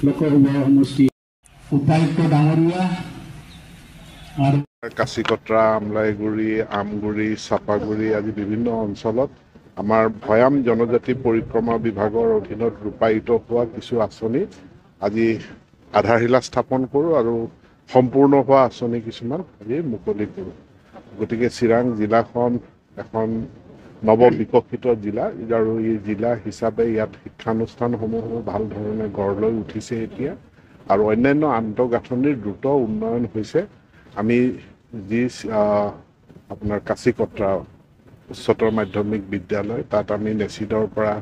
লোকসভা সমষ্টি উপায়ুক্ত ডাঙৰীয়া আৰু কাছিকত্ৰা, আমলাইগুৰি, আমগুৰি, চাপাগুৰি আদি বিভিন্ন অঞ্চলত আমাৰ ভৈয়াম জনজাতি পৰিক্ৰমা বিভাগৰ অধীনত ৰূপায়িত হোৱা কিছু আঁচনি আজি আধাৰশিলা স্থাপন কৰোঁ আৰু সম্পূৰ্ণ হোৱা আঁচনি কিছুমান আজি মুকলি কৰোঁ। গতিকে চিৰাং জিলাখন এখন নৱবিকশিত জিলা আৰু এই জিলা হিচাপে ইয়াত শিক্ষানুষ্ঠানসমূহো ভাল ধৰণে গঢ় লৈ উঠিছে এতিয়া আৰু অন্যান্য আন্তঃগাঁথনিৰ দ্ৰুত উন্নয়ন হৈছে। আমি যি আপোনাৰ কাছিকত্ৰা উচ্চতৰ মাধ্যমিক বিদ্যালয় তাত আমি নেচিডৰ পৰা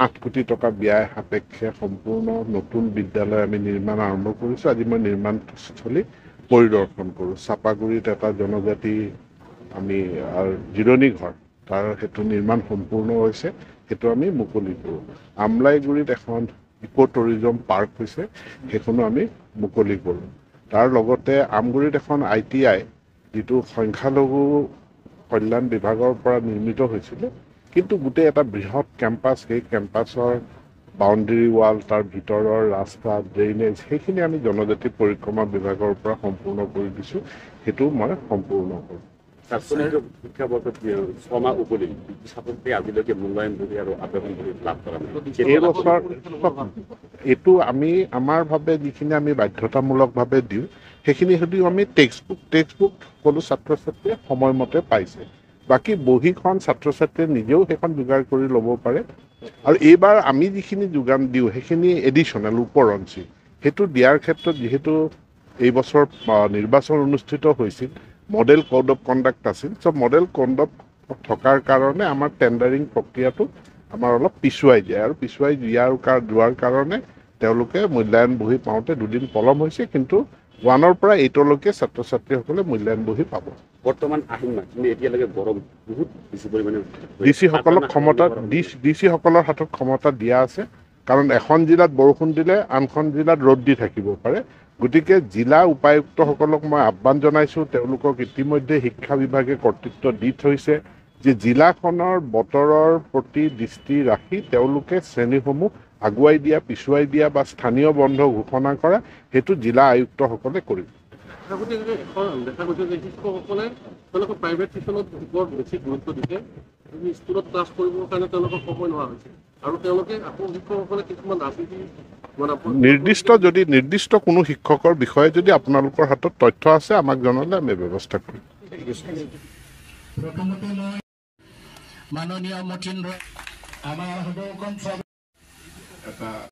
8 কোটি টকা ব্যয় সাপেক্ষে সম্পূৰ্ণ নতুন বিদ্যালয় আমি নিৰ্মাণ আৰম্ভ কৰিছোঁ। আজি মই নিৰ্মাণস্থলী পৰিদৰ্শন কৰোঁ। চাপাগুৰিত এটা জনজাতি আমি জিৰণি ঘৰ তাৰ সেইটো নিৰ্মাণ সম্পূৰ্ণ হৈছে, সেইটো আমি মুকলি কৰোঁ। আমলাইগুৰিত এখন ইকো টুৰিজম পাৰ্ক হৈছে, সেইখনো আমি মুকলি কৰোঁ। তাৰ লগতে আমগুৰিত এখন ITI যিটো সংখ্যালঘু কল্যাণ বিভাগৰ পৰা নিৰ্মিত হৈছিলে, কিন্তু গোটেই এটা বৃহৎ কেম্পাছ, সেই কেম্পাছৰ বাউণ্ডেৰী ৱাল, তাৰ ভিতৰৰ ৰাস্তা, ড্ৰেইনেজ সেইখিনি আমি জনজাতি পৰিক্ৰমা বিভাগৰ পৰা সম্পূৰ্ণ কৰি দিছোঁ, সেইটো মই সম্পূৰ্ণ কৰোঁ। শিক্ষাবৰ্ষত 6 মাহ উপৰি ছাত্ৰছাত্ৰী আজিলৈকে মূল্যায়ন কৰি আৰু আবেদন কৰি লাভ কৰা নাই। এইবছৰ এইটো আমি আমাৰ ভাৱে যিখিনি আমি বাধ্যতামূলকভাৱে দিওঁ সেইখিনি যদিও আমি টেক্সটবুক সকলো ছাত্ৰ ছাত্ৰীয়ে সময়মতে পাইছে। বাকী বহীখন ছাত্ৰ ছাত্ৰীয়ে নিজেও সেইখন যোগাৰ কৰি ল'ব পাৰে আৰু এইবাৰ আমি যিখিনি যোগান দিওঁ সেইখিনি এডিশ্যনেল ওপৰঞ্চি, সেইটো দিয়াৰ ক্ষেত্ৰত যিহেতু এইবছৰ নিৰ্বাচন অনুষ্ঠিত হৈছিল, মডেল কোড অফ কণ্ডাক্ট আছিল, চ' মডেল কোড অফ থকাৰ কাৰণে আমাৰ টেণ্ডাৰিং প্ৰক্ৰিয়াটো আমাৰ অলপ পিছুৱাই যায় আৰু পিছুৱাই যোৱাৰ কাৰণে তেওঁলোকে মূল্যায়ন বহী পাওঁতে দুদিন পলম হৈছে, কিন্তু 1 পৰা 8লৈকে ছাত্ৰ ছাত্ৰীসকলে মূল্যায়ন বহী পাব। বৰ্তমান আহিন মাহ কিন্তু এতিয়ালৈকে গৰম বহুত বেছি পৰিমাণে DC সকলৰ হাতত ক্ষমতা দিয়া আছে, কাৰণ এখন জিলাত বৰষুণ দিলে আনখন জিলাত ৰ'দ দি থাকিব পাৰে। গতিকে জিলা উপায়ুক্তসকলক মই আহ্বান জনাইছোঁ, তেওঁলোকক ইতিমধ্যে শিক্ষা বিভাগে কৰ্তৃত্ব দি থৈছে যে জিলাখনৰ বতৰৰ প্ৰতি দৃষ্টি ৰাখি তেওঁলোকে শ্ৰেণীসমূহ আগুৱাই দিয়া, পিছুৱাই দিয়া বা স্থানীয় বন্ধ ঘোষণা কৰা, সেইটো জিলা আয়ুক্তসকলে কৰিব। দেখা গৈছে যে শিক্ষকসকলে তেওঁলোকৰ প্ৰাইভেট টিউশ্যনত বৰ বেছি গুৰুত্ব দিছে, স্কুলত ক্লাছ কৰিবৰ কাৰণে তেওঁলোকৰ সময় নোহোৱা হৈছে আৰু তেওঁলোকে আকৌ শিক্ষকসকলে কিছুমান ৰাজনীতি নিৰ্দিষ্ট কোনো শিক্ষকৰ বিষয়ে যদি আপোনালোকৰ হাতত তথ্য আছে আমাক জনালে আমি ব্যৱস্থা কৰিম। প্ৰথমতে মই মাননীয় মঠিন্দ্ৰ আমাৰ